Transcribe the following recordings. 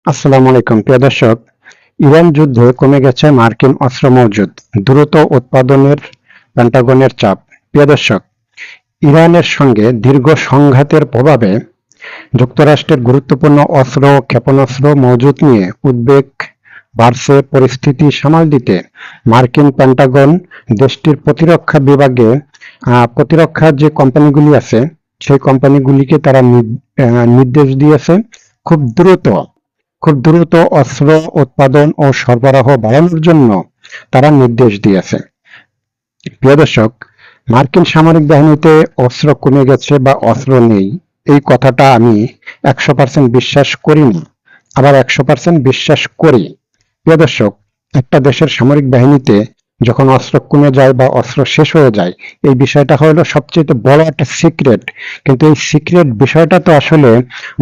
আসসালামু আলাইকুম প্রিয় দর্শক। ইরান যুদ্ধে কমে গেছে মার্কিন অস্ত্র মজুদ, দ্রুত উৎপাদনের পেন্টাগনের চাপ। প্রিয় দর্শক, ইরানের সঙ্গে দীর্ঘ সংঘাতের প্রভাবে যুক্তরাষ্ট্রের গুরুত্বপূর্ণ অস্ত্র ক্ষেপণাস্ত্র মজুত নিয়ে উদ্বেগ বাড়ছে। পরিস্থিতি সামাল দিতে মার্কিন পেন্টাগন দেশটির প্রতিরক্ষা বিভাগে প্রতিরক্ষার যে কোম্পানিগুলি আছে সেই কোম্পানিগুলিকে তারা নির্দেশ দিয়েছে খুব দ্রুত খুব দ্রুত অস্ত্র উৎপাদন ও সরবরাহ বাড়ানোর জন্য তারা নির্দেশ দিয়েছে। প্রিয় দর্শক, মার্কিন সামরিক বাহিনীতে অস্ত্র কমে গেছে বা অস্ত্র নেই, এই কথাটা আমি 100% বিশ্বাস করি না, আবার 100% বিশ্বাস করি। প্রিয় দর্শক, একটা দেশের সামরিক বাহিনীতে যখন অস্ত্র কমে যায় বা অস্ত্র শেষ হয়ে যায়, এই বিষয়টা হলো সবচেয়ে বড় একটা সিক্রেট। কিন্তু এই সিক্রেট বিষয়টা তো আসলে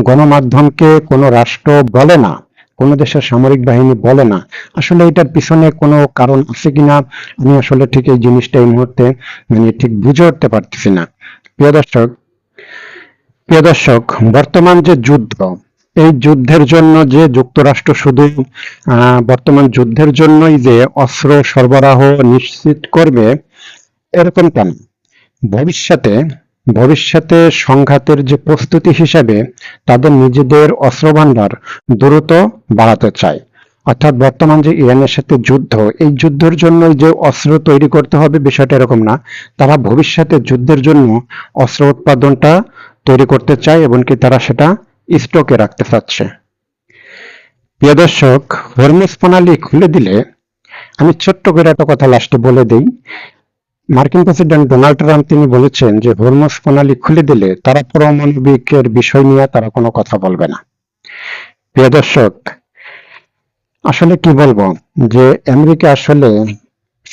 গণমাধ্যমকে কোনো রাষ্ট্র বলে না, কোনো দেশের সামরিক বাহিনী বলে না। আসলে এটার পিছনে কোনো কারণ আছে কিনা আমি আসলে ঠিক এই জিনিসটা এই মুহূর্তে ঠিক বুঝে উঠতে পারতেছি না। প্রিয় দর্শক, বর্তমান যে যুদ্ধ, এই যুদ্ধের জন্য যে যুক্তরাষ্ট্র শুধু বর্তমান যুদ্ধের জন্যই যে অস্ত্র সরবরাহ নিশ্চিত করবে এরকম কেন? ভবিষ্যতে ভবিষ্যতে সংঘাতের যে প্রস্তুতি হিসেবে তাদের নিজেদের অস্ত্র ভান্ডার দ্রুত বাড়াতে চায়। অর্থাৎ বর্তমান যে ইরানের সাথে যুদ্ধ, এই যুদ্ধের জন্যই যে অস্ত্র তৈরি করতে হবে বিষয়টা এরকম না। তারা ভবিষ্যতে যুদ্ধের জন্য অস্ত্র উৎপাদনটা তৈরি করতে চায় এবং কি তারা সেটা স্টকে রাখতে চাচ্ছে। প্রিয় দর্শক, হরমুজ প্রণালী খুলে দিলে, আমি ছোট্ট করে একটা কথা লাস্টে বলে দেই। মার্কিন প্রেসিডেন্ট ডোনাল্ড ট্রাম্প তিনি বলেছেন যে হরমুজ প্রণালী খুলে দিলে তারা পারমাণবিকের বিষয় নিয়ে তারা কোনো কথা বলবে না। প্রিয় দর্শক, আসলে কি বলবো, যে আমেরিকা আসলে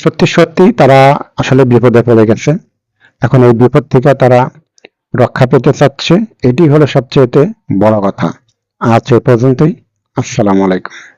সত্যি সত্যি তারা আসলে বিপদে পড়ে গেছে। এখন এই বিপদ থেকে তারা রক্ষা পেতে চাচ্ছে, এটি হলো সবচেয়ে বড় কথা। আজ এ পর্যন্তই। আসসালামু আলাইকুম।